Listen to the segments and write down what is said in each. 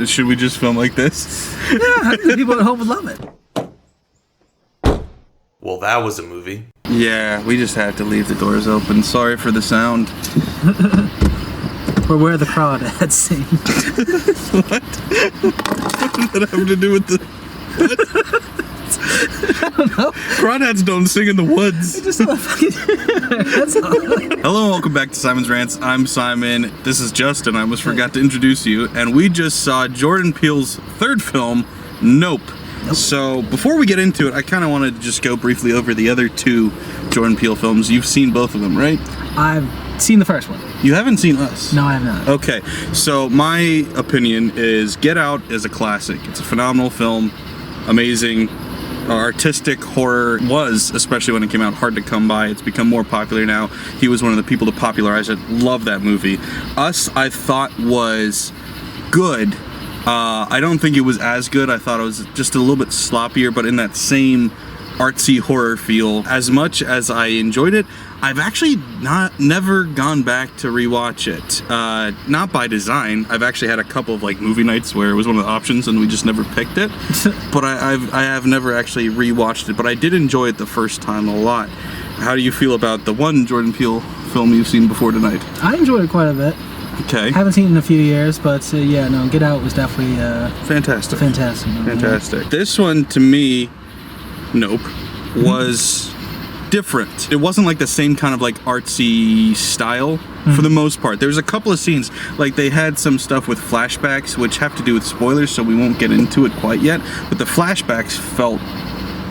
Should we just film like this? Yeah, I think the people at home would love it. Well, that was a movie. Yeah, we just had to leave the doors open. Sorry for the sound. Or where the crawdads sing. What? What did that have to do with the... What? I don't know. Crawdads don't sing in the woods. Just that's all. Hello and welcome back to Simon's Rants. I'm Simon. This is Justin. I almost forgot to introduce you. And we just saw Jordan Peele's third film, Nope. So before we get into it, I kind of want to just go briefly over the other two Jordan Peele films. You've seen both of them, right? I've seen the first one. You haven't seen Us? No, I have not. Okay, so my opinion is Get Out is a classic. It's a phenomenal film, amazing. Artistic horror was, especially when it came out, hard to come by. It's become more popular now. He was one of the people to popularize it. Love that movie. Us, I thought was good. I don't think it was as good. I thought it was just a little bit sloppier, but in that same artsy horror feel. As much as I enjoyed it, I've actually never gone back to rewatch it. Not by design. I've actually had a couple of like movie nights where it was one of the options and we just never picked it. But I have never actually rewatched it. But I did enjoy it the first time a lot. How do you feel about the one Jordan Peele film you've seen before tonight? I enjoyed it quite a bit. Okay. Haven't seen it in a few years, but yeah, no, Get Out was definitely fantastic. Fantastic. Fantastic. This one, to me, Nope, was different. It wasn't like the same kind of like artsy style for the most part. There's a couple of scenes, like they had some stuff with flashbacks, which have to do with spoilers, so we won't get into it quite yet. But the flashbacks felt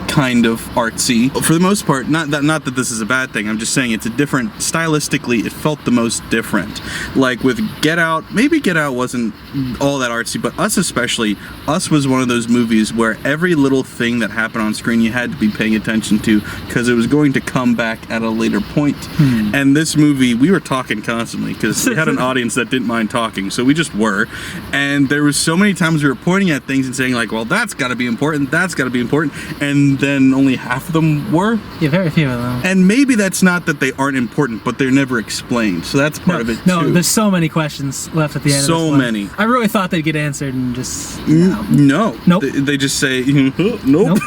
kind of artsy for the most part. Not that this is a bad thing. I'm just saying it's a different, stylistically it felt the most different. Like with Get Out, maybe Get Out wasn't all that artsy, but Us especially, Us was one of those movies where every little thing that happened on screen you had to be paying attention to because it was going to come back at a later point. And this movie, we were talking constantly because we had an audience that didn't mind talking, so we just were. And there was so many times we were pointing at things and saying like, well, that's got to be important, that's got to be important, and then only half of them were. Yeah, very few of them. And maybe that's not that they aren't important, but they're never explained. So that's part of it too. No, there's so many questions left at the end of this one. So many. I really thought they'd get answered and just... No. Nope. They just say, nope. Nope.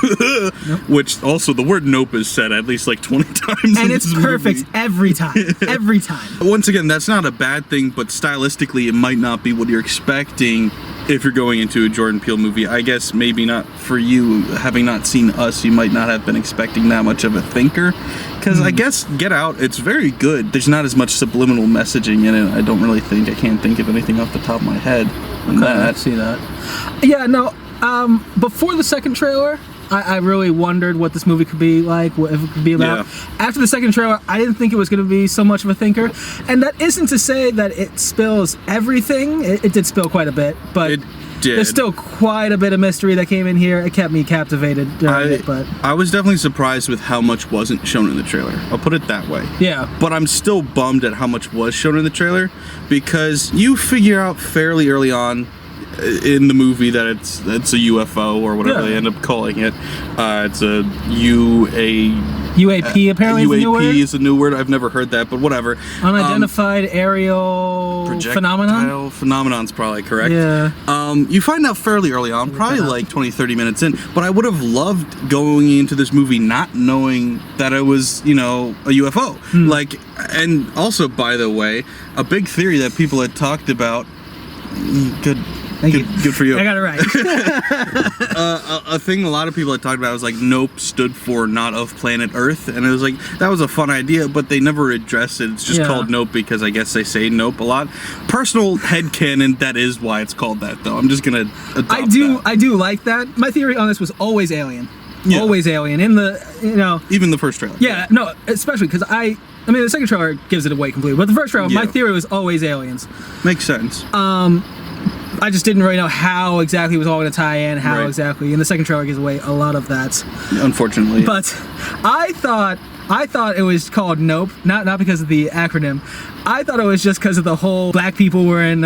Which also, the word nope is said at least like 20 times. And it's perfect every time. Every time. Once again, that's not a bad thing, but stylistically it might not be what you're expecting if you're going into a Jordan Peele movie. I guess maybe not for you, having not seen Us, you might not have been expecting that much of a thinker. Because I guess Get Out, it's very good. There's not as much subliminal messaging in it. I can't think of anything off the top of my head on that. I see that. Yeah, no, before the second trailer, I really wondered what this movie could be like, what if it could be about. Yeah. After the second trailer, I didn't think it was going to be so much of a thinker. And that isn't to say that it spills everything. It did spill quite a bit, but there's still quite a bit of mystery that came in here. It kept me captivated during it, but I was definitely surprised with how much wasn't shown in the trailer. I'll put it that way. Yeah. But I'm still bummed at how much was shown in the trailer, because you figure out fairly early on in the movie that it's a UFO or whatever they end up calling it. It's a UAP apparently UAP is a new word. I've never heard that, but whatever. Unidentified aerial phenomenon? Phenomenon's probably correct. Yeah. You find out fairly early on, probably like 20-30 minutes in, but I would have loved going into this movie not knowing that it was, a UFO. Like, and also, by the way, a big theory that people had talked about, Good for you. I got it right. A thing a lot of people had talked about was like Nope stood for not of planet Earth, and it was like that was a fun idea, but they never addressed it. It's just called Nope because I guess they say Nope a lot. Personal headcanon, that is why it's called that, though. I'm just gonna adopt that. I do like that. My theory on this was always Alien. Yeah. Always Alien in the even the first trailer. Yeah, no, especially because I mean the second trailer gives it away completely, but the first trailer, my theory was always aliens. Makes sense. I just didn't really know how exactly it was all going to tie in, exactly, and the second trailer gives away a lot of that. Unfortunately. But I thought I thought it was called Nope, not because of the acronym. I thought it was just because of the whole black people were in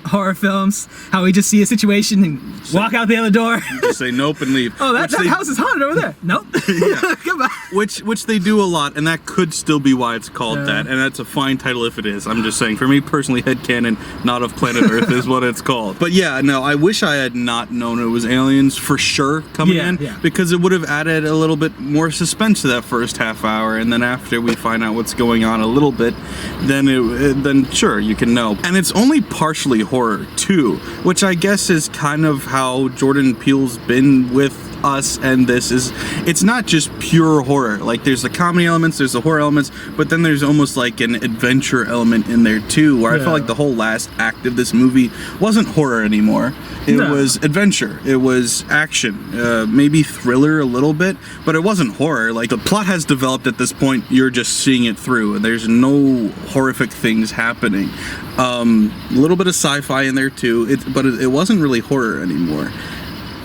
horror films, how we just see a situation and walk out the other door. Just say nope and leave. Oh, that house is haunted over there. Nope. Yeah. Goodbye. Which they do a lot, and that could still be why it's called that, and that's a fine title if it is. I'm just saying, for me personally, headcanon, not of planet Earth is what it's called. But yeah, no, I wish I had not known it was aliens for sure coming in, because it would have added a little bit more suspense to that first half hour, and then after we find out what's going on a little bit, then sure, you can know. And it's only partially horror too, which I guess is kind of how Jordan Peele's been with us, and it's not just pure horror. Like, there's the comedy elements, there's the horror elements, but then there's almost like an adventure element in there too, where I felt like the whole last act of this movie wasn't horror anymore. It was adventure, it was action, maybe thriller a little bit, but it wasn't horror. Like, the plot has developed at this point, you're just seeing it through, and there's no horrific things happening. A little bit of sci-fi in there too, but it wasn't really horror anymore.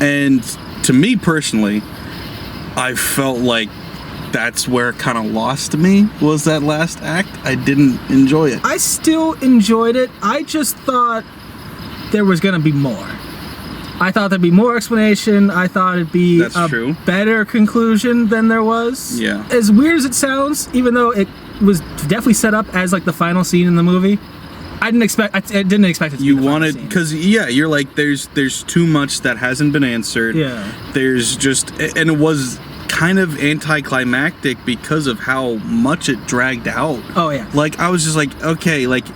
And to me personally, I felt like that's where it kind of lost me, was that last act. I didn't enjoy it. I still enjoyed it. I just thought there was going to be more. I thought there'd be more explanation. I thought it'd be better conclusion than there was. Yeah. As weird as it sounds, even though it was definitely set up as like the final scene in the movie, I didn't expect it to be the final scene. Because you're like, there's too much that hasn't been answered. Yeah. There's just, and it was kind of anticlimactic because of how much it dragged out. Oh yeah. Like, I was just like, okay, like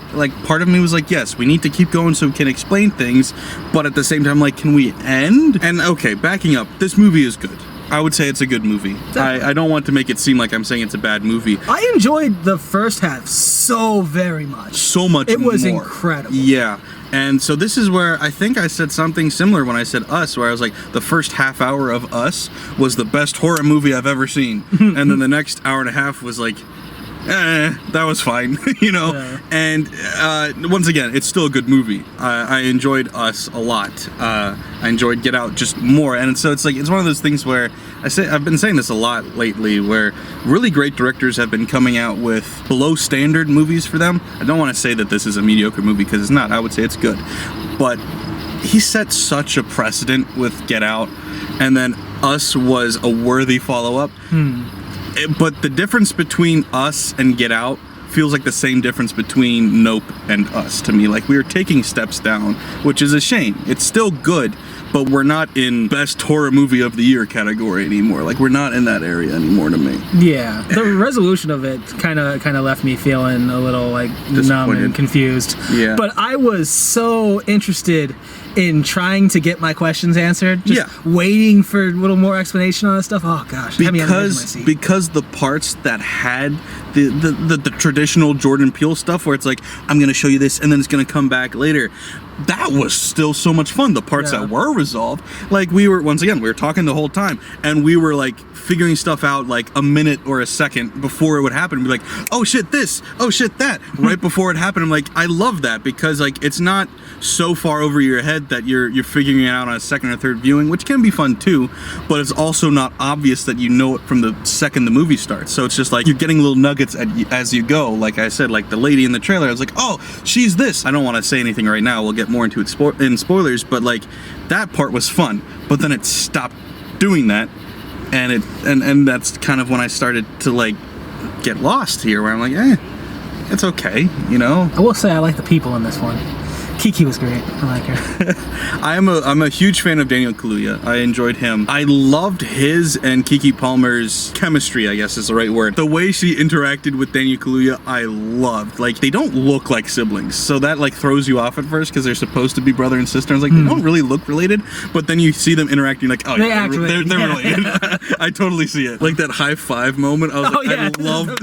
part of me was like, yes, we need to keep going so we can explain things, but at the same time, like, can we end? And okay, backing up, this movie is good. I would say it's a good movie. I don't want to make it seem like I'm saying it's a bad movie. I enjoyed the first half so very much. So much more. It was incredible. Yeah. And so this is where I think I said something similar when I said Us, where I was like, the first half hour of Us was the best horror movie I've ever seen. And then the next hour and a half was like, that was fine, you know? Yeah. And once again, it's still a good movie. I enjoyed Us a lot. I enjoyed Get Out just more. And so it's like, it's one of those things where I've been saying this a lot lately, where really great directors have been coming out with below standard movies for them. I don't want to say that this is a mediocre movie, because it's not. I would say it's good. But he set such a precedent with Get Out, and then Us was a worthy follow-up. But the difference between Us and Get Out feels like the same difference between Nope and Us to me. Like, we are taking steps down, which is a shame. It's still good, but we're not in best horror movie of the year category anymore. Like, we're not in that area anymore to me. Yeah, the resolution of it kind of left me feeling a little like numb and confused. Yeah. But I was so interested in trying to get my questions answered, just waiting for a little more explanation on this stuff. Oh gosh, because the parts that had the traditional Jordan Peele stuff, where it's like, I'm gonna show you this and then it's gonna come back later, that was still so much fun. The parts that were resolved, like, we were talking the whole time, and we were like figuring stuff out like a minute or a second before it would happen. Be like, oh shit this, oh shit that, right before it happened. I'm like, I love that, because like, it's not so far over your head that you're figuring it out on a second or third viewing, which can be fun too, but it's also not obvious that you know it from the second the movie starts. So it's just like, you're getting little nuggets as you go. Like I said, like the lady in the trailer, I was like, oh, she's this. I don't want to say anything right now, we'll get more into it in spoilers, but like, that part was fun, but then it stopped doing that, and that's kind of when I started to like get lost here, where I'm like, it's okay, you know? I will say I like the people in this one. Kiki was great. I like her. I'm a huge fan of Daniel Kaluuya. I enjoyed him. I loved his and Keke Palmer's chemistry, I guess is the right word. The way she interacted with Daniel Kaluuya, I loved. Like, they don't look like siblings, so that like throws you off at first, because they're supposed to be brother and sister. I was like, they don't really look related, but then you see them interacting, like, oh, they're related. I totally see it. Like that high five moment. I was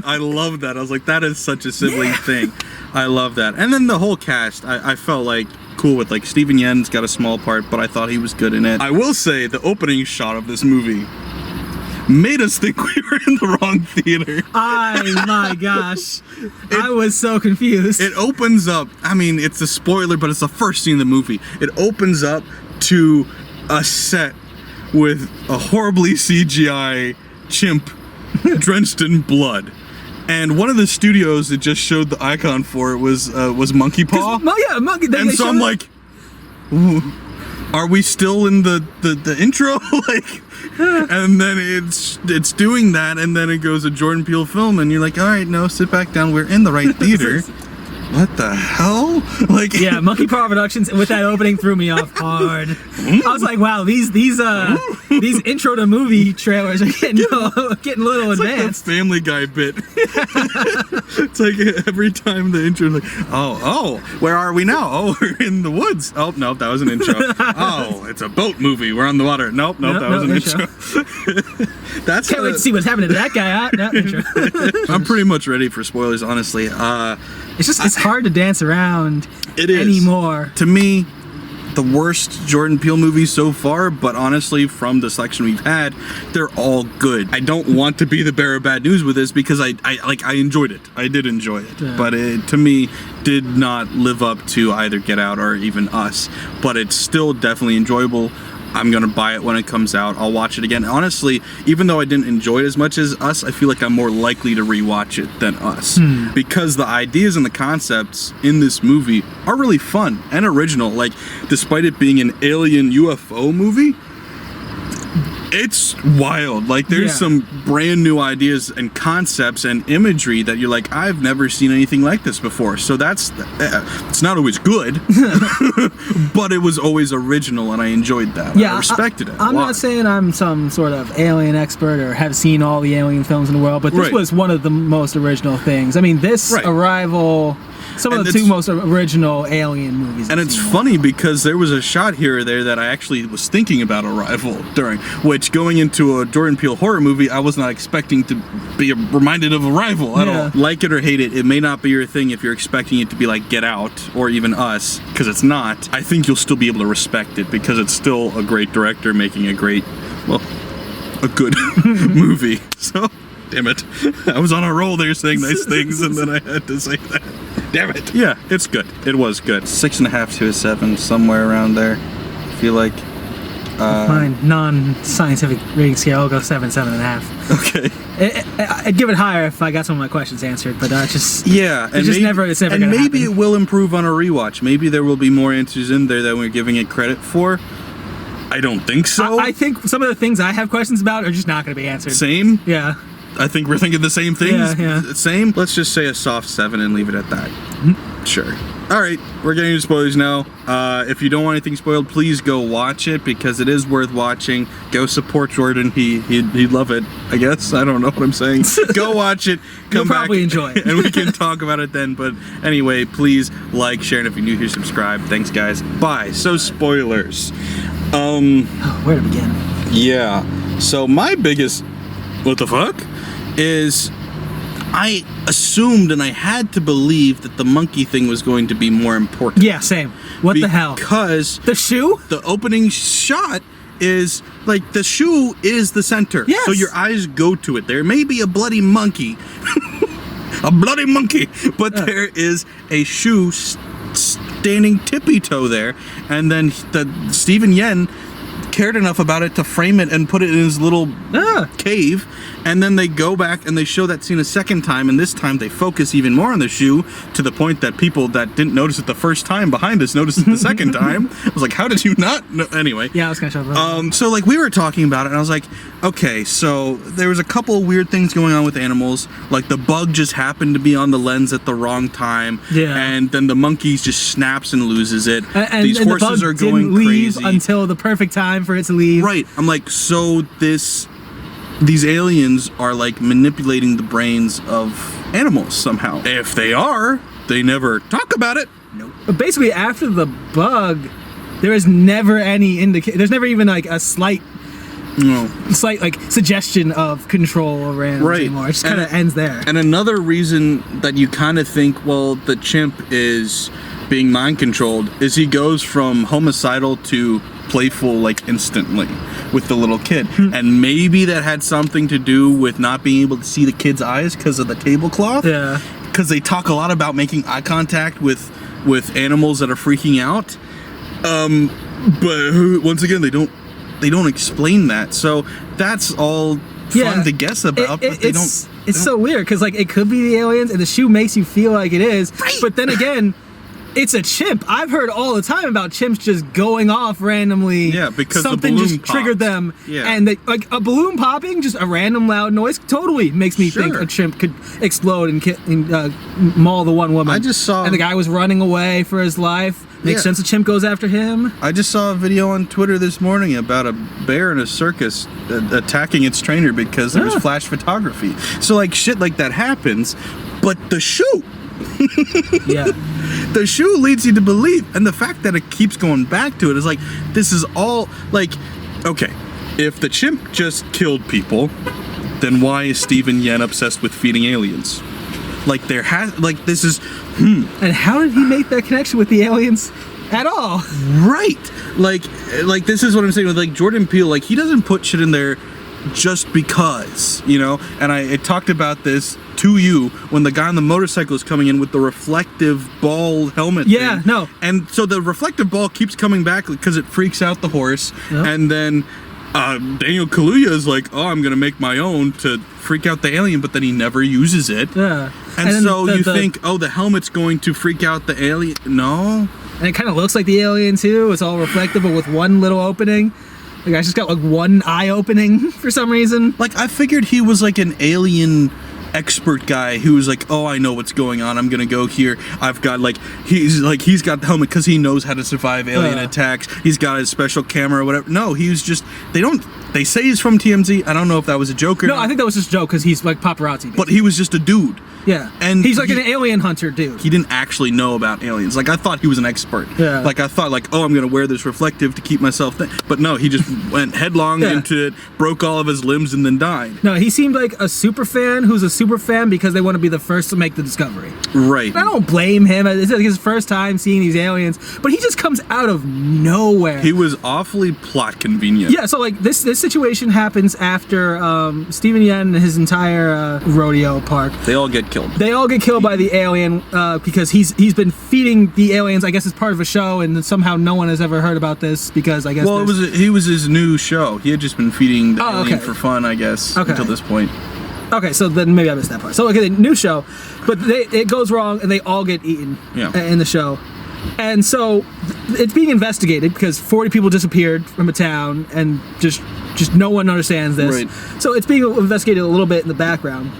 I loved that. I was like, that is such a sibling thing. I love that. And then the whole cast, I felt like cool with, like, Steven Yeun's got a small part, but I thought he was good in it. I will say the opening shot of this movie made us think we were in the wrong theater. My gosh. I was so confused. It opens up, I mean, it's a spoiler, but it's the first scene in the movie. It opens up to a set with a horribly CGI chimp drenched in blood. And one of the studios that just showed the icon for it was Monkey Paw. Yeah, Monkey. And so I'm like, ooh, are we still in the intro? Like, and then it's doing that, and then it goes a Jordan Peele film, and you're like, all right, no, sit back down. We're in the right theater. What the hell? Like, yeah, Monkey Paw Productions with that opening threw me off hard. I was like, wow, these intro to movie trailers are getting a little it's advanced. Like the Family Guy bit. It's like every time the intro, like, oh, where are we now? Oh, we're in the woods. Oh, no, that was an intro. Oh, it's a boat movie. We're on the water. Nope, that was an intro. Can't wait to see what's happening to that guy. No, intro. I'm pretty much ready for spoilers, honestly. It's hard to dance around anymore. To me, the worst Jordan Peele movies so far, but honestly, from the selection we've had, they're all good. I don't want to be the bearer of bad news with this because I enjoyed it. I did enjoy it, but it, to me, did not live up to either Get Out or even Us. But it's still definitely enjoyable. I'm gonna buy it when it comes out. I'll watch it again. Honestly, even though I didn't enjoy it as much as Us, I feel like I'm more likely to rewatch it than Us. Because the ideas and the concepts in this movie are really fun and original. Like, despite it being an alien UFO movie, it's wild. Like, there's some brand new ideas and concepts and imagery that you're like, I've never seen anything like this before. So that's, it's not always good, but it was always original, and I enjoyed that. I respected it. I'm not saying I'm some sort of alien expert or have seen all the alien films in the world, but this was one of the most original things. I mean, this Arrival... Some of the two most original alien movies. And it's funny because there was a shot here or there that I actually was thinking about Arrival during, which going into a Jordan Peele horror movie, I was not expecting to be reminded of Arrival at all. Like it or hate it, it may not be your thing if you're expecting it to be like Get Out or even Us, because it's not. I think you'll still be able to respect it because it's still a great director making a great, well, a good movie. So, damn it. I was on a roll there saying nice things and then I had to say that. Damn it. Yeah, it's good. It was good. 6.5 to a 7, somewhere around there. I feel like. My non-scientific rating scale, I'll go 7.5. Okay. I'd give it higher if I got some of my questions answered, but just it's never and gonna maybe happen. it will improve on a rewatch. Maybe there will be more answers in there that we're giving it credit for. I don't think so. I think some of the things I have questions about are just not going to be answered. Same. Yeah. I think we're thinking the same things. Yeah. Same. Let's just say a soft 7 and leave it at that. Sure. All right, we're getting into spoilers now. If you don't want anything spoiled, please go watch it because it is worth watching. Go support Jordan. He'd love it, I guess. I don't know what I'm saying. Go watch it. You'll probably enjoy it. And we can talk about it then. But anyway, please like, share, and if you're new here, subscribe. Thanks, guys. Bye. So, spoilers. Where to begin? Yeah. So my biggest what the fuck is I assumed and I had to believe that the monkey thing was going to be more important. Yeah, same. What the hell? Because the shoe? The opening shot is like the shoe is the center. Yes. So your eyes go to it. There may be a bloody monkey. A bloody monkey, but there is a shoe standing tippy-toe there, and then Stephen Yen cared enough about it to frame it and put it in his little cave, and then they go back and they show that scene a second time, and this time they focus even more on the shoe to the point that people that didn't notice it the first time behind us noticed it the second time. I was like, how did you not know? Anyway. Yeah, I was gonna show that. So like we were talking about it and I was like, okay, so there was a couple weird things going on with animals, like the bug just happened to be on the lens at the wrong time, and then the monkey just snaps and loses it. And these horses are going leave crazy until the perfect time for it to leave. Right. I'm like, so these aliens are like manipulating the brains of animals somehow. If they are, they never talk about it. Nope. But basically, after the bug, there is never any indication. There's never even like a slight like suggestion of control over animals anymore. It just kind of ends there. And another reason that you kind of think, well, the chimp is being mind controlled is he goes from homicidal to playful like instantly with the little kid, and maybe that had something to do with not being able to see the kid's eyes because of the tablecloth. Yeah, because they talk a lot about making eye contact with animals that are freaking out, but once again they don't explain that. So that's all fun to guess about, but they don't. It's so weird because like it could be the aliens, and the shoe makes you feel like it is. Right. But then again, it's a chimp. I've heard all the time about chimps just going off randomly. Yeah, because something the balloon just triggered popped. them. Yeah. And they, like a balloon popping, just a random loud noise, totally makes me think Sure. a chimp could explode and maul the one woman. I just saw- and the guy was running away for his life. Makes Yeah. sense. A chimp goes after him. I just saw a video on Twitter this morning about a bear in a circus attacking its trainer because there was Yeah. flash photography. So like shit like that happens, but the shoe. Yeah. The shoe leads you to believe, and the fact that it keeps going back to it is like, this is all like, okay, if the chimp just killed people, then why is Steven Yen obsessed with feeding aliens? Like there has, like this is, And how did he make that connection with the aliens at all? right. Like this is what I'm saying with like Jordan Peele, like he doesn't put shit in there just because, you know. And I talked about this to you when the guy on the motorcycle is coming in with the reflective ball helmet Yeah, thing. no. And so the reflective ball keeps coming back because it freaks out the horse. Yep. And then Daniel Kaluuya is like, oh, I'm gonna make my own to freak out the alien, but then he never uses it. Yeah. And then so you think, oh, the helmet's going to freak out the alien. No. And it kind of looks like the alien too. It's all reflective, but with one little opening. The guy's just got like one eye opening for some reason. Like, I figured he was like an alien expert guy who was like, oh, I know what's going on, I'm gonna go here, I've got like, he's got the helmet because he knows how to survive alien attacks, he's got his special camera or whatever. No, he was just, they say he's from TMZ. I don't know if that was a joke or No, not. I think that was just a joke because he's like paparazzi. But he was just a dude. Yeah. And he's like an alien hunter dude. He didn't actually know about aliens. Like, I thought he was an expert. Yeah. Like, I thought, like, oh, I'm going to wear this reflective to keep myself... But no, he just went headlong into it, broke all of his limbs, and then died. No, he seemed like a super fan who's a super fan because they want to be the first to make the discovery. Right. I don't blame him. It's like his first time seeing these aliens, but he just comes out of nowhere. He was awfully plot convenient. Yeah, so like this situation happens after Steven Yen and his entire rodeo park. They all get killed. They all get killed by the alien because he's been feeding the aliens. I guess it's part of a show, and somehow no one has ever heard about this because I guess. Well, he was his new show. He had just been feeding the alien okay. for fun, I guess, until this point. Okay, so then maybe I missed that part. So okay, the new show, but it goes wrong and they all get eaten in the show. And so it's being investigated because 40 people disappeared from a town and just no one understands this. Right. So it's being investigated a little bit in the background.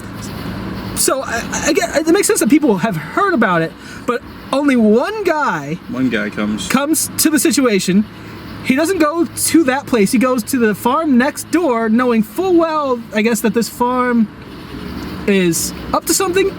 So I get, it makes sense that people have heard about it, but only one guy comes to the situation. He doesn't go to that place. He goes to the farm next door, knowing full well, I guess, that this farm is up to something.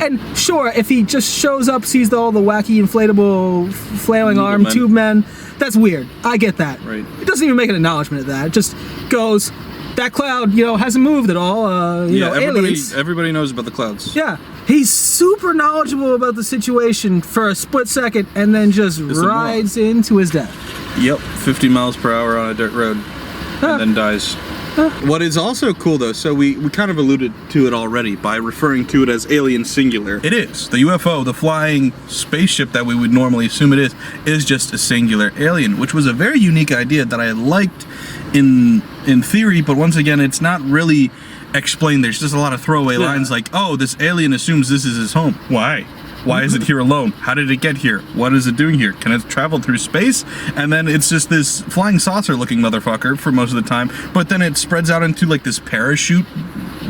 And sure, if he just shows up, sees all the wacky inflatable flailing arm tube men, that's weird. I get that. Right. It doesn't even make an acknowledgement of that. It just goes, that cloud, hasn't moved at all. Aliens. Everybody knows about the clouds. Yeah. He's super knowledgeable about the situation for a split second and then just rides into his death. Yep, 50 miles per hour on a dirt road and then dies. What is also cool though, so we kind of alluded to it already by referring to it as alien singular. It is. The UFO, the flying spaceship that we would normally assume it is just a singular alien, which was a very unique idea that I liked in theory, but once again, it's not really explained. There's just a lot of throwaway lines like, oh, this alien assumes this is his home. Why? Why is it here alone? How did it get here? What is it doing here? Can it travel through space? And then it's just this flying saucer looking motherfucker for most of the time, but then it spreads out into like this parachute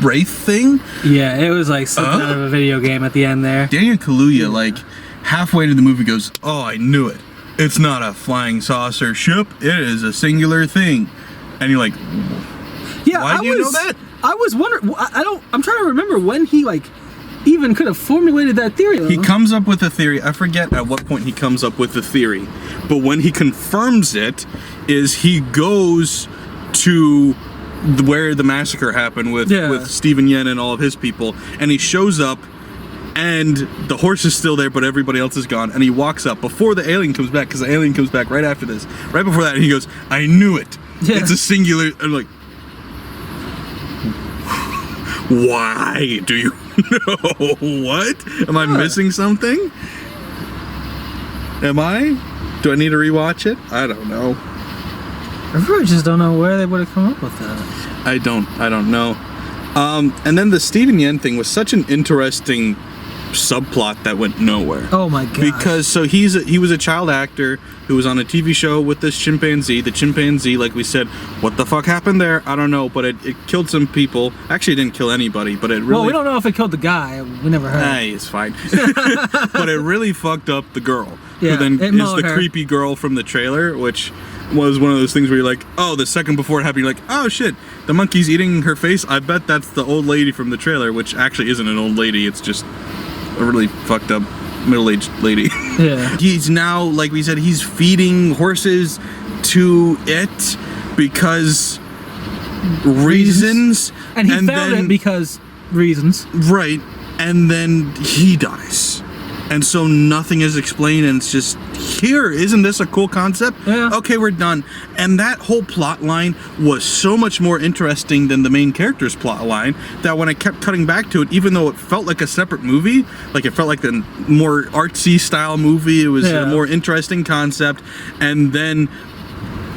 wraith thing. Yeah, it was like something out of a video game at the end there. Daniel Kaluuya, like halfway to the movie, goes, oh, I knew it. It's not a flying saucer ship. It is a singular thing. And you're like, why do you know that? I was wondering, I'm trying to remember when he even could have formulated that theory. He comes up with a theory. I forget at what point he comes up with the theory, but when he confirms it is he goes to where the massacre happened with Steven Yen and all of his people, and he shows up and the horse is still there but everybody else is gone, and he walks up before the alien comes back, because the alien comes back right after this, right before that, and he goes, I knew it. It's a singular. I'm like, why do you know? What? Am I missing something? Am I? Do I need to rewatch it? I don't know. I really just don't know where they would have come up with that. I don't know. And then the Steven Yeun thing was such an interesting subplot that went nowhere. Oh my god! Because so he was a child actor who was on a TV show with this chimpanzee. The chimpanzee, like we said, what the fuck happened there? I don't know, but it killed some people. Actually, it didn't kill anybody, but it really. Well, we don't know if it killed the guy. We never heard. Hey, it's fine. But it really fucked up the girl, Yeah, who then it is mauled the her. creepy girl from the trailer, which was one of those things where you're like, oh, the second before it happened, you're like, oh shit, the monkey's eating her face. I bet that's the old lady from the trailer, which actually isn't an old lady. It's just a really fucked up middle-aged lady. Yeah. He's now, like we said, he's feeding horses to it because reasons. And he found it because reasons. Right. And then he dies. And so nothing is explained, and it's just, here, isn't this a cool concept? Yeah. Okay, we're done. And that whole plot line was so much more interesting than the main character's plot line that when I kept cutting back to it, even though it felt like a separate movie, like it felt like the more artsy style movie, it was a more interesting concept, and then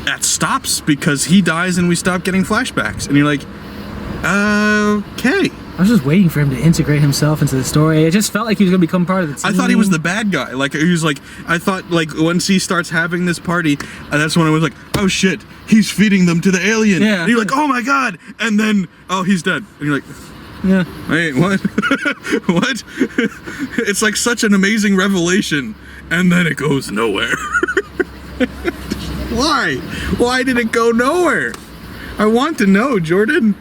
that stops because he dies and we stop getting flashbacks. And you're like, okay. I was just waiting for him to integrate himself into the story. It just felt like he was going to become part of the team. I thought he was the bad guy. Like, he was like, I thought, like, once he starts having this party, and that's when I was like, oh shit, he's feeding them to the alien. Yeah. And you're like, oh my god. And then, oh, he's dead. And you're like, yeah. wait, what? What? It's like such an amazing revelation. And then it goes nowhere. Why? Why did it go nowhere? I want to know, Jordan.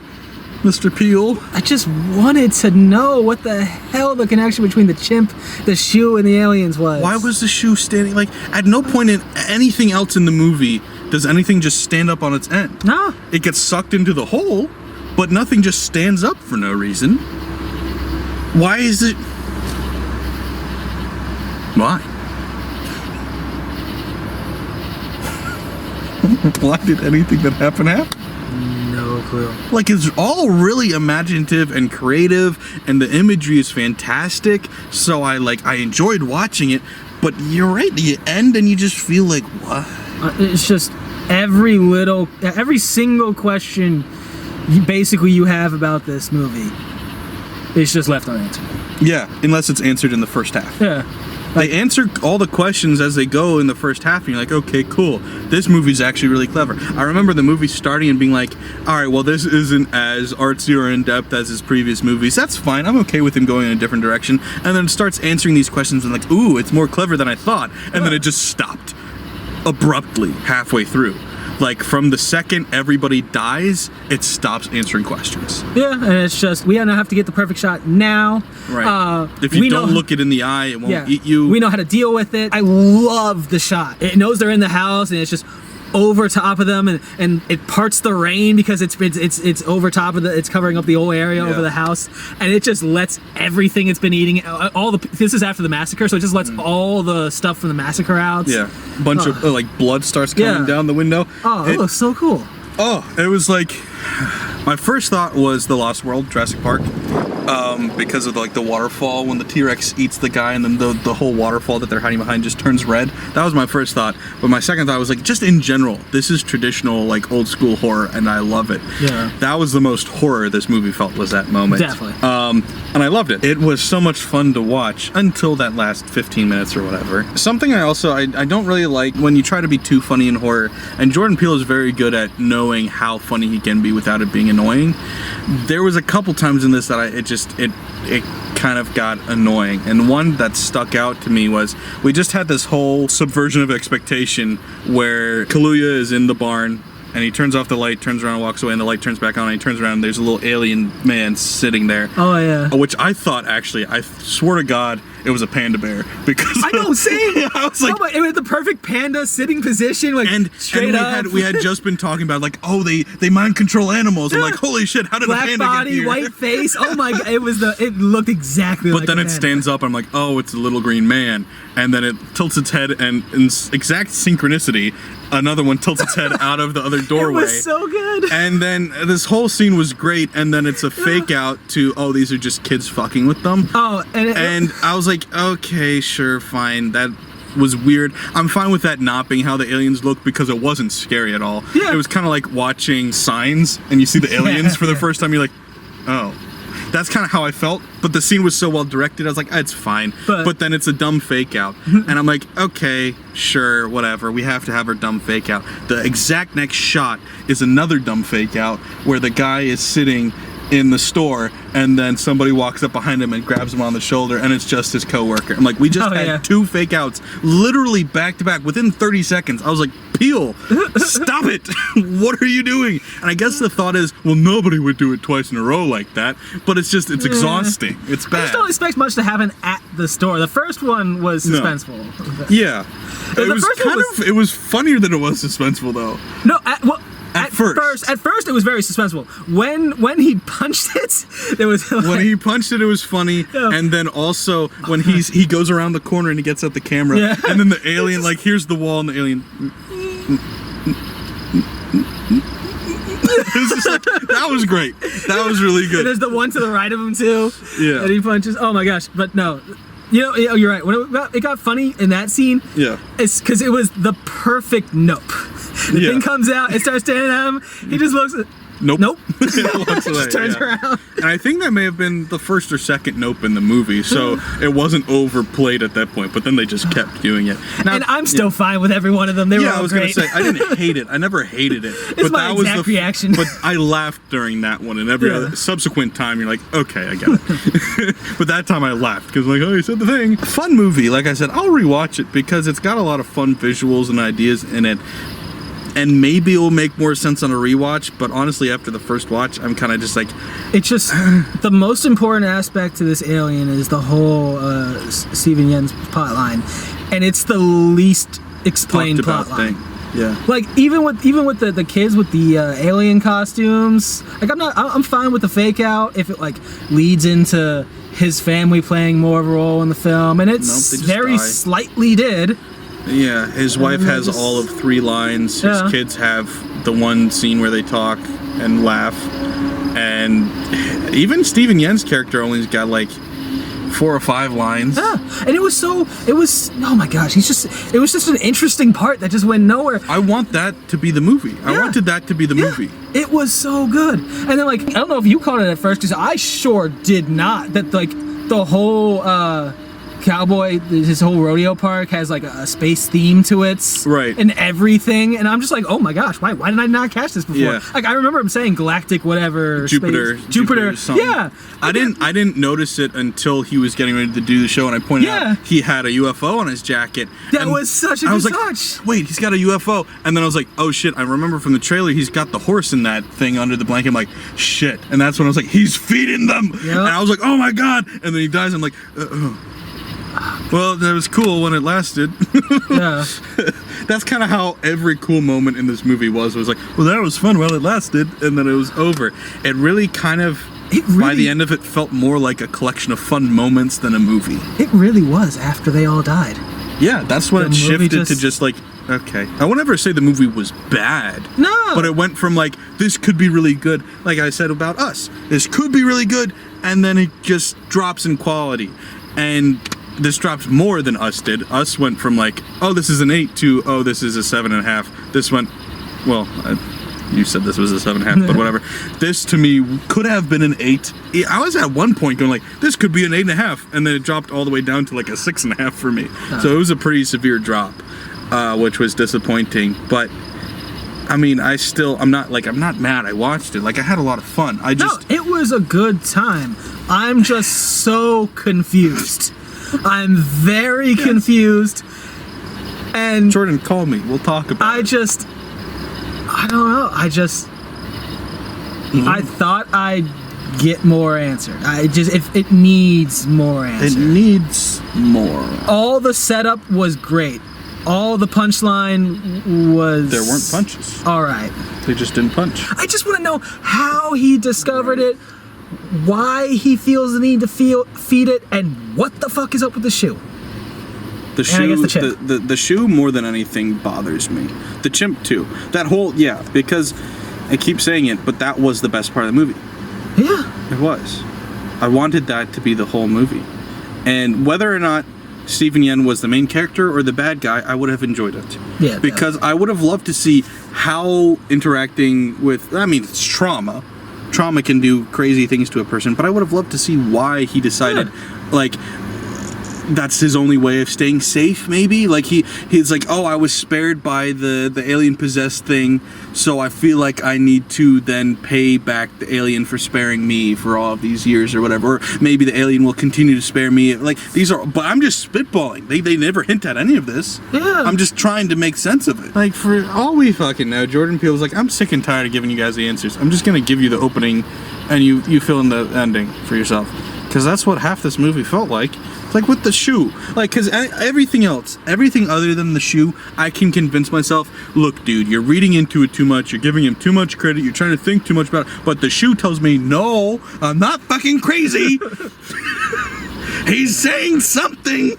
Mr. Peel. I just wanted to know what the hell the connection between the chimp, the shoe, and the aliens was. Why was the shoe standing? Like, at no point in anything else in the movie does anything just stand up on its end. No. It gets sucked into the hole, but nothing just stands up for no reason. Why is it? Why? Why did anything that happened happen? No clue. Like, it's all really imaginative and creative, and the imagery is fantastic, so I enjoyed watching it, but you're right, you end and you just feel like, what? It's just every single question you have about this movie is just left unanswered. Yeah, unless it's answered in the first half. Yeah. They answer all the questions as they go in the first half, and you're like, okay, cool. This movie's actually really clever. I remember the movie starting and being like, all right, well, this isn't as artsy or in-depth as his previous movies. That's fine. I'm okay with him going in a different direction. And then it starts answering these questions and like, ooh, it's more clever than I thought. And then it just stopped abruptly halfway through. Like, from the second everybody dies, it stops answering questions. Yeah, and it's just, we don't have to get the perfect shot now. Right. If you don't look it in the eye, it won't eat you. We know how to deal with it. I love the shot. It knows they're in the house, and it's just over top of them, and it parts the rain because it's over top of it's covering up the whole area over the house, and it just lets everything it's been eating, this is after the massacre, so it just lets all the stuff from the massacre out. Yeah, a bunch of like blood starts coming down the window. Oh, it looks so cool. Oh, it was like, my first thought was The Lost World, Jurassic Park, because of like the waterfall when the T-Rex eats the guy, and then the whole waterfall that they're hiding behind just turns red. That was my first thought. But my second thought was like, just in general, this is traditional like old school horror, and I love it. Yeah. That was the most horror this movie felt, was that moment. Definitely. And I loved it. It was so much fun to watch until that last 15 minutes or whatever. Something I don't really like when you try to be too funny in horror, and Jordan Peele is very good at knowing how funny he can be without it being annoying. There was a couple times in this that it kind of got annoying, and one that stuck out to me was, we just had this whole subversion of expectation where Kaluuya is in the barn and he turns off the light, turns around and walks away, and the light turns back on, and he turns around and there's a little alien man sitting there. Oh yeah. Which I thought, actually, I swear to God, it was a panda bear, because I know, same. I was like, it was the perfect panda sitting position, like straight up. We had just been talking about like, oh, they mind control animals. I'm like, holy shit, how did Black a panda body, get here? white face. Oh my god, it looked exactly like. But then it stands up, and I'm like, oh, it's a little green man, and then it tilts its head, and in exact synchronicity, another one tilts its head out of the other doorway. It was so good. And then this whole scene was great, and then it's a fake out to, oh, these are just kids fucking with them. Oh, and I was like, okay, sure, fine. That was weird. I'm fine with that not being how the aliens look because it wasn't scary at all. Yeah. It was kind of like watching Signs and you see the aliens for the first time. You're like, oh. That's kind of how I felt, but the scene was so well directed, I was like, it's fine. But then it's a dumb fake out. And I'm like, okay, sure, whatever. We have to have our dumb fake out. The exact next shot is another dumb fake out where the guy is sitting in the store and then somebody walks up behind him and grabs him on the shoulder and it's just his coworker. I'm like, we just had two fake outs literally back to back within 30 seconds. I was like, Peele, stop it. What are you doing? And I guess the thought is, well, nobody would do it twice in a row like that, but it's exhausting. It's bad. I just don't expect much to happen at the store. The first one was suspenseful. No. Yeah. It was funnier than it was suspenseful though. No, At first it was very suspenseful. When he punched it, there was like, when he punched it, it was funny. Yeah. And then also when he goes around the corner and he gets out the camera, and then the alien like here's the wall and the alien. It's just like, that was great. That was really good. And there's the one to the right of him too. Yeah. And he punches. Oh my gosh! But no. You know, you're right. When it got funny in that scene, it's because it was the perfect nope. The thing comes out, it starts staring at him. He just looks at Nope. Just turns around. And I think that may have been the first or second nope in the movie, so it wasn't overplayed at that point, but then they just kept doing it. Now, and I'm still fine with every one of them. They were all I was great. Going to say, I didn't hate it. I never hated it. It's my exact reaction. But I laughed during that one, and every other subsequent time, you're like, okay, I get it. But that time I laughed, because like, oh, you said the thing. Fun movie. Like I said, I'll rewatch it, because it's got a lot of fun visuals and ideas in it. And maybe it will make more sense on a rewatch, but honestly, after the first watch, I'm kind of just like... It's just... the most important aspect to this alien is the whole Steven Yeun's plotline. And it's the least explained plotline. Yeah. Like, even with the kids with the alien costumes, like, I'm fine with the fake out if it, like, leads into his family playing more of a role in the film. And it's very slightly did. Yeah, his wife has all of 3 lines. His kids have the one scene where they talk and laugh. And even Steven Yeun's character only's got like 4 or 5 lines. Yeah, and it was oh my gosh, it was just an interesting part that just went nowhere. I want that to be the movie. I wanted that to be the movie. It was so good. And then, like, I don't know if you caught it at first, because I sure did not. That, like, the whole cowboy, his whole rodeo park has like a space theme to it, right? And everything, and I'm just like, oh my gosh, why did I not catch this before? Yeah. Like, I remember him saying galactic whatever, Jupiter. Yeah. I didn't notice it until he was getting ready to do the show, and I pointed out he had a UFO on his jacket. That was such a good touch. Like, wait, he's got a UFO, and then I was like, oh shit! I remember from the trailer he's got the horse in that thing under the blanket. I'm like, shit, and that's when I was like, he's feeding them, and I was like, oh my god! And then he dies. I'm like. Well, that was cool when it lasted. Yeah. That's kind of how every cool moment in this movie was. It was like, well, that was fun while it lasted, and then it was over. It really kind of, by the end of it, felt more like a collection of fun moments than a movie. It really was after they all died. Yeah, that's when it shifted to just like, okay. I won't ever say the movie was bad. No. But it went from like, this could be really good, like I said about Us. This could be really good, and then it just drops in quality. And this dropped more than Us did. Us went from like, oh, this is an 8 to, oh, this is a 7.5. This went, well, you said this was a 7.5, but whatever. This to me could have been an 8. I was at one point going like, this could be an 8.5, and then it dropped all the way down to like a 6.5 for me. So it was a pretty severe drop, which was disappointing. But I mean, I'm not mad. I watched it. Like, I had a lot of fun. No, it was a good time. I'm just so confused. I'm very confused. And Jordan, call me. We'll talk about it. I don't know. I thought I'd get more answer. If it needs more answer. It needs more. All the setup was great. All the punchline was... There weren't punches. All right. They just didn't punch. I just want to know how he discovered it, why he feels the need to feed it, and what the fuck is up with the shoe. The shoe, the shoe more than anything bothers me. The chimp too. That whole, because I keep saying it, but that was the best part of the movie. Yeah. It was. I wanted that to be the whole movie. And whether or not Steven Yeun was the main character or the bad guy, I would have enjoyed it. Yeah. Because I would have loved to see how interacting with, I mean, it's trauma. Trauma can do crazy things to a person, but I would have loved to see why he decided, like, that's his only way of staying safe, maybe? Like, he's like, oh, I was spared by the alien-possessed thing, so I feel like I need to then pay back the alien for sparing me for all of these years or whatever. Or maybe the alien will continue to spare me. Like, these are... But I'm just spitballing. They never hint at any of this. Yeah. I'm just trying to make sense of it. Like, for all we fucking know, Jordan Peele's like, I'm sick and tired of giving you guys the answers. I'm just gonna give you the opening, and you fill in the ending for yourself. Because that's what half this movie felt like. Like with the shoe. Like, because everything else, everything other than the shoe, I can convince myself, look, dude, you're reading into it too much. You're giving him too much credit. You're trying to think too much about it. But the shoe tells me, no, I'm not fucking crazy. He's saying something.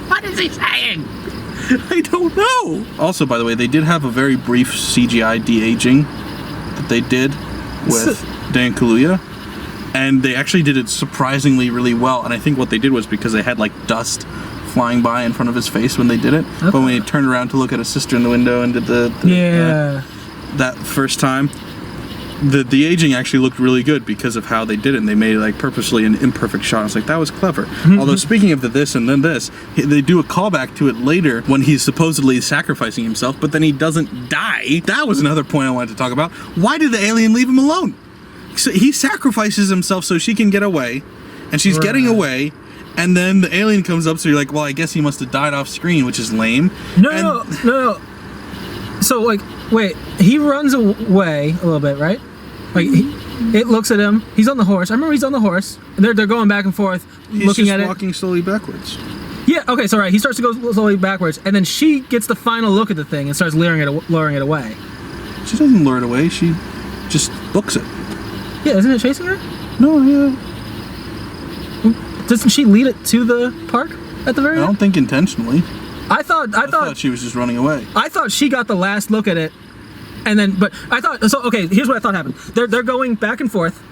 What is he saying? I don't know. Also, by the way, they did have a very brief CGI de-aging that they did with Dan Kaluuya. And they actually did it surprisingly really well. And I think what they did was because they had, like, dust flying by in front of his face when they did it. Okay. But when he turned around to look at his sister in the window and did that first time, the aging actually looked really good because of how they did it. And they made it, like, purposely an imperfect shot. It's like, that was clever. Although, speaking of the this and then this, they do a callback to it later when he's supposedly sacrificing himself, but then he doesn't die. That was another point I wanted to talk about. Why did the alien leave him alone? So he sacrifices himself so she can get away, and she's getting away, and then the alien comes up, so you're like, well, I guess he must have died off screen, which is lame. No. So, like, wait, he runs away a little bit, right? Like, it looks at him, he's on the horse. I remember he's on the horse, and they're going back and forth, looking at it. He's just walking slowly backwards. Yeah, okay, so right, he starts to go slowly backwards, and then she gets the final look at the thing and starts luring it away. She doesn't lure it away, she just books it. Yeah, isn't it chasing her? No, yeah. Doesn't she lead it to the park at the very end? I don't think intentionally. I thought she was just running away. I thought she got the last look at it, and then, but I thought, so, okay, here's what I thought happened. They're going back and forth.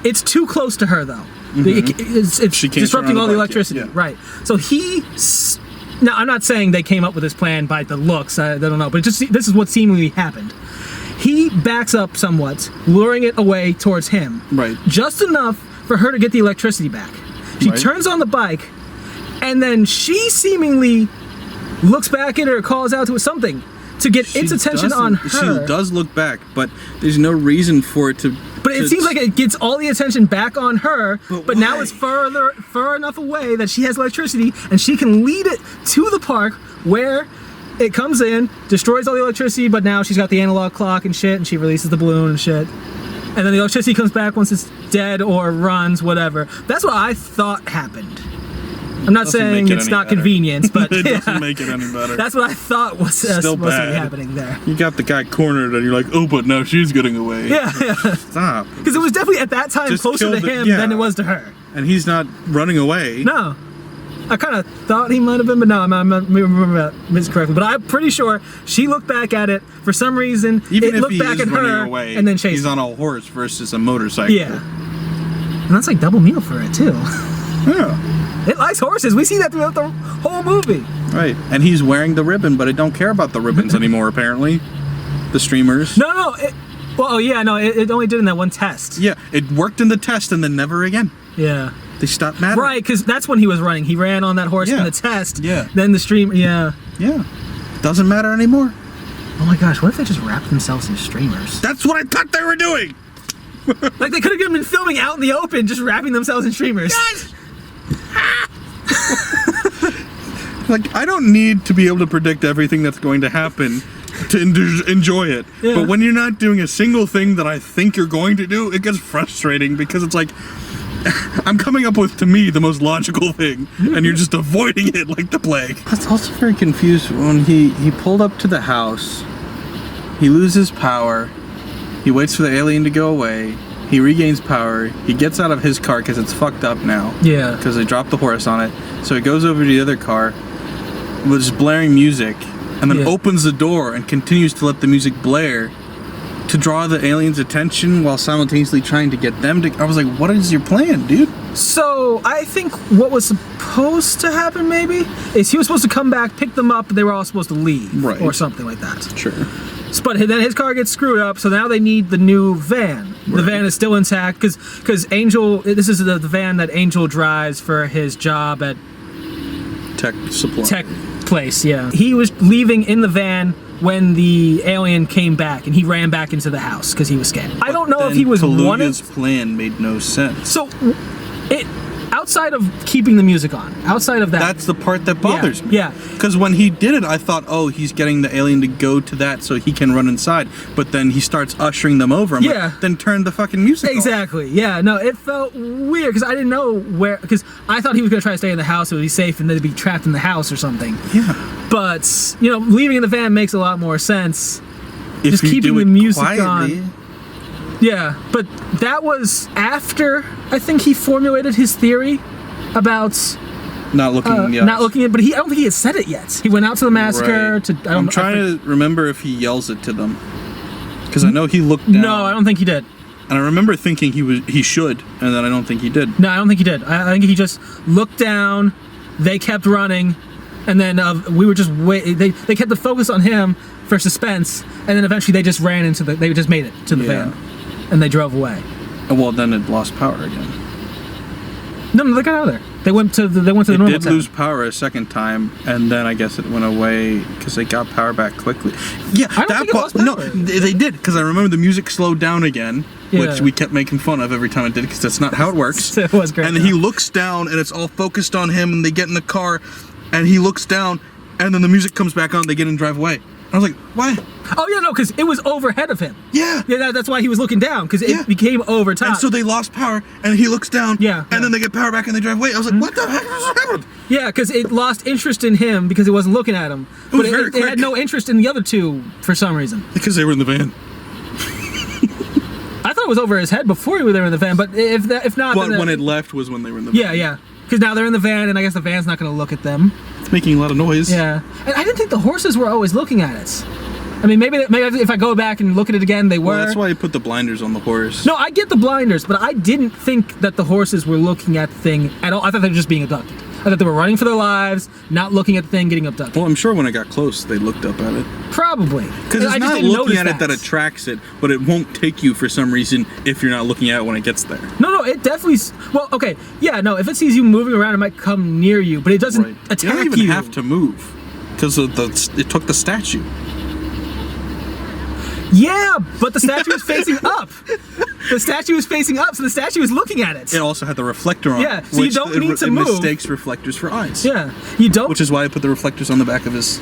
It's too close to her, though. It's disrupting all the electricity. Yeah. Right. So now, I'm not saying they came up with this plan by the looks, I don't know, but this is what seemingly happened. He backs up somewhat, luring it away towards him. Right. Just enough for her to get the electricity back. She turns on the bike, and then she seemingly looks back at her, calls out to something to get its attention on her. She does look back, but there's no reason for it to... But it seems like it gets all the attention back on her, but now it's far enough away that she has electricity, and she can lead it to the park where... It comes in, destroys all the electricity, but now she's got the analog clock and shit, and she releases the balloon and shit. And then the electricity comes back once it's dead or runs, whatever. That's what I thought happened. I'm not saying it's not convenience, but it doesn't make it any better. That's what I thought was supposed to be happening there. You got the guy cornered, and you're like, oh, but now she's getting away. Yeah. Stop. Because it was definitely at that time closer to him than it was to her. And he's not running away. No. I kind of thought he might have been, but no, I remember that correctly. But I'm pretty sure she looked back at it for some reason. Even it looked back at her away, and then chased. He's on a horse versus a motorcycle. Yeah, and that's like double meal for it too. Yeah, it likes horses. We see that throughout the whole movie. Right, and he's wearing the ribbon, but it don't care about the ribbons anymore. Apparently, the streamers. No. It only did in that one test. Yeah, it worked in the test, and then never again. Yeah. They stopped mattering. Right, because that's when he was running. He ran on that horse in the test. Yeah. Then the stream. Yeah. Yeah. Doesn't matter anymore. Oh my gosh! What if they just wrapped themselves in streamers? That's what I thought they were doing. Like they could have been filming out in the open, just wrapping themselves in streamers. Yes. Like, I don't need to be able to predict everything that's going to happen to enjoy it. Yeah. But when you're not doing a single thing that I think you're going to do, it gets frustrating because it's like, I'm coming up with, to me, the most logical thing, and you're just avoiding it like the plague. I was also very confused when he pulled up to the house, he loses power, he waits for the alien to go away, he regains power, he gets out of his car because it's fucked up now. Yeah. Because they dropped the horse on it. So he goes over to the other car, was blaring music, and then opens the door and continues to let the music blare to to draw the aliens' attention while simultaneously trying to get them to. I was like, what is your plan, dude? So I think what was supposed to happen maybe is he was supposed to come back, pick them up, but they were all supposed to leave, Right. or something like that. Sure. But then his car gets screwed up, so now they need the new van. The Right. van is still intact because Angel. This is the van that Angel drives for his job at Tech supply. tech place. Yeah, he was leaving in the van when the alien came back, and he ran back into the house because he was scared. I don't know if he was wanted. Kaluuya's plan made no sense. So, it outside of keeping the music on, outside of that, That's the part that bothers me. Yeah. Because when he did it, I thought, oh, he's getting the alien to go to that so he can run inside. But then he starts ushering them over. I'm Yeah. like, then turn the fucking music off. Exactly. Yeah. No, it felt weird because I didn't know where. Because I thought he was gonna try to stay in the house, it would be safe, and then be trapped in the house or something. Yeah. But leaving in the van makes a lot more sense. If Just you keeping do the it music quietly, on. Yeah, but that was after I think he formulated his theory about Not looking. not looking at. But I don't think he had said it yet. He went out to the massacre Right. to. I'm trying to remember if he yells it to them. Because I know he looked down. No, I don't think he did. And I remember thinking he should, and then I don't think he did. No, I don't think he did. I think he just looked down. They kept running, and then we were just wait. They kept the focus on him for suspense, and then eventually they just ran into the. They just made it to the Yeah. van, and they drove away. Well, then it lost power again. No, they got out of there. They went to the It normal did town. lose power a second time, and then I guess it went away because they got power back quickly. Yeah, I don't think it lost no, power. they did because I remember the music slowed down again, which Yeah. we kept making fun of every time it did because that's not how it works. It was great. And he looks down, and it's all focused on him, and they get in the car, and he looks down, and then the music comes back on. They get in and drive away. I was like, why? Oh yeah, no, because it was overhead of him. Yeah. Yeah, that's why he was looking down because it Yeah. became over top. And so they lost power, and he looks down, Yeah, and then they get power back, and they drive away. I was like, what the heck just happened? Yeah, because it lost interest in him because it wasn't looking at him. was But very it had quick. no interest in the other two for some reason. Because they were in the van. I thought it was over his head before he was there in the van, but if not, But then when it left was when they were in the van. yeah, yeah, because now they're in the van, and I guess the van's not going to look at them. It's making a lot of noise. Yeah, and I didn't think the horses were always looking at it. I mean, maybe if I go back and look at it again, they were. Well, that's why you put the blinders on the horse. No, I get the blinders, but I didn't think that the horses were looking at the thing at all. I thought they were just being abducted. I thought they were running for their lives, not looking at the thing, getting abducted. Well, I'm sure when it got close, they looked up at it. Probably. Because I it's just not didn't looking notice at it that attracts it, but it won't take you for some reason if you're not looking at it when it gets there. No, it definitely. Well, okay, yeah, no. If it sees you moving around, it might come near you, but it doesn't attack You don't even have to move because it took the statue. Yeah, but the statue is facing up. The statue is facing up, so the statue is looking at it. It also had the reflector on. Yeah, it, so you don't need to move. It mistakes reflectors for eyes. Yeah, you don't. Which is why I put the reflectors on the back of his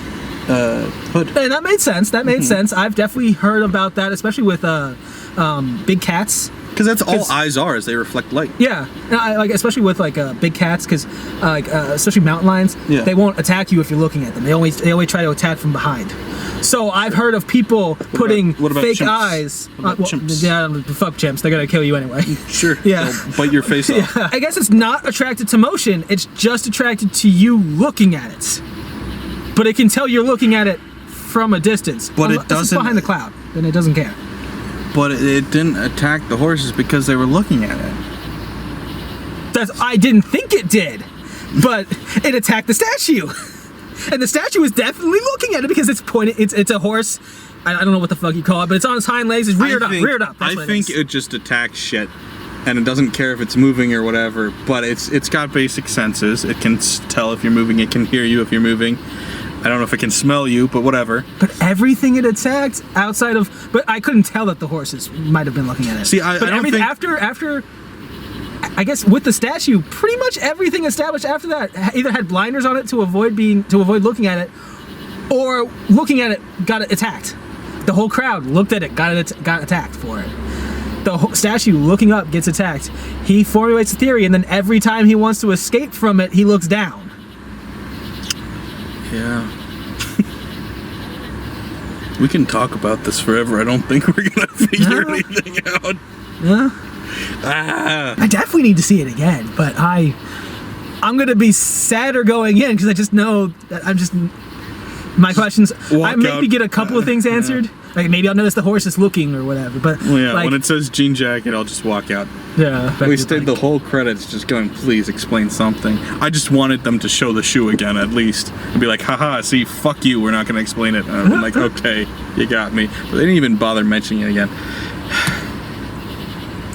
hood. And that made sense. That made sense. I've definitely heard about that, especially with big cats. Because that's all 'Cause- eyes are, is they reflect light. Yeah, and like especially with big cats, because especially mountain lions, Yeah. they won't attack you if you're looking at them. They only try to attack from behind. So I've heard of people putting what about fake chimps? eyes. What about chimps? Yeah, fuck chimps. They're gonna kill you anyway. Sure. Yeah. They'll bite your face off. I guess it's not attracted to motion. It's just attracted to you looking at it. But it can tell you're looking at it from a distance. But it Unless it's doesn't- behind the cloud. Then it doesn't care. But it didn't attack the horses because they were looking at it. I didn't think it did, but it attacked the statue, and the statue is definitely looking at it because it's pointing. It's a horse. I don't know what the fuck you call it, but it's on its hind legs. It's reared up. That's I what think it is. it just attacks shit, and it doesn't care if it's moving or whatever. But it's got basic senses. It can tell if you're moving. It can hear you if you're moving. I don't know if it can smell you, but whatever. But everything it attacked outside of, but I couldn't tell that the horses might have been looking at it. See, I don't everything think- after. I guess with the statue, pretty much everything established after that either had blinders on it to avoid looking at it, or looking at it got it attacked. The whole crowd looked at it, got attacked for it. The whole statue looking up gets attacked. He formulates a theory, and then every time he wants to escape from it, he looks down. Yeah. We can talk about this forever. I don't think we're gonna figure No. anything out. Yeah. Ah. I definitely need to see it again, but I'm gonna be sadder going in because I just know that my questions. Walk I maybe out. get a couple of things answered, Like maybe I'll notice the horse is looking or whatever. But Well, yeah, like, when it says jean jacket, I'll just walk out. yeah, We stayed the whole credits just going, please explain something. I just wanted them to show the shoe again at least. And be like, haha, see, fuck you, we're not going to explain it. And I'm like, okay, you got me. But they didn't even bother mentioning it again.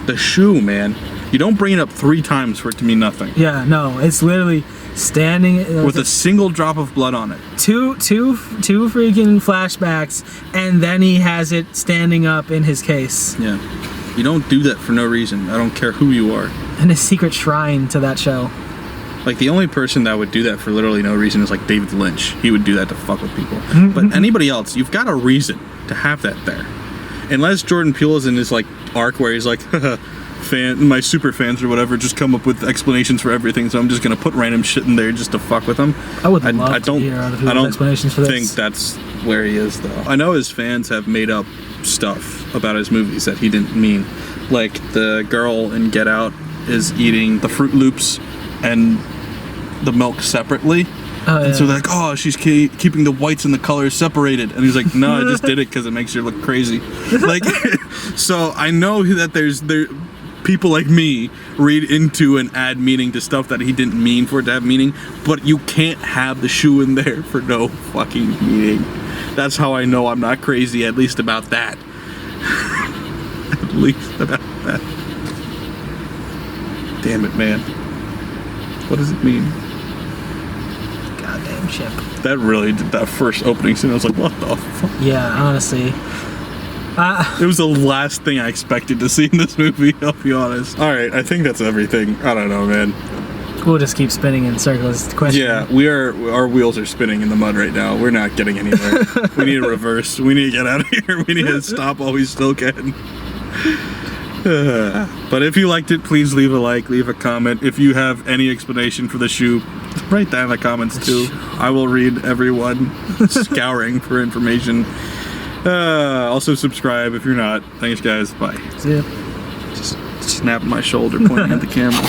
The shoe, man. You don't bring it up 3 times for it to mean nothing. Yeah, no, it's literally standing With a single drop of blood on it. two freaking flashbacks, and then he has it standing up in his case. Yeah. You don't do that for no reason. I don't care who you are. And a secret shrine to that show. Like, the only person that would do that for literally no reason is like David Lynch. He would do that to fuck with people. But anybody else, you've got a reason to have that there. Unless Jordan Peele is in his like arc where he's like, my super fans or whatever just come up with explanations for everything, so I'm just gonna put random shit in there just to fuck with them. I would love to hear other people's explanations for this. I don't think that's where he is, though. I know his fans have made up stuff about his movies that he didn't mean. Like, the girl in Get Out is eating the Fruit Loops and the milk separately. And so they're like, oh, she's keeping the whites and the colors separated. And he's like, no, I just did it because it makes you look crazy. Like, so I know that there people like me read into and add meaning to stuff that he didn't mean for it to have meaning, but you can't have the shoe in there for no fucking meaning. That's how I know I'm not crazy, at least about that. At least about that. Damn it, man. What does it mean? Goddamn ship. That really did that first opening scene. I was like, what the fuck? Yeah, honestly. It was the last thing I expected to see in this movie, I'll be honest. Alright, I think that's everything. I don't know, man. We'll just keep spinning in circles. Yeah, our wheels are spinning in the mud right now. We're not getting anywhere. We need to reverse. We need to get out of here. We need to stop while we still can. But if you liked it, please leave a like, leave a comment. If you have any explanation for the shoe, write that in the comments too. I will read everyone scouring for information. Also subscribe if you're not. Thanks, guys. Bye. See ya. Just snapping my shoulder pointing at the camera.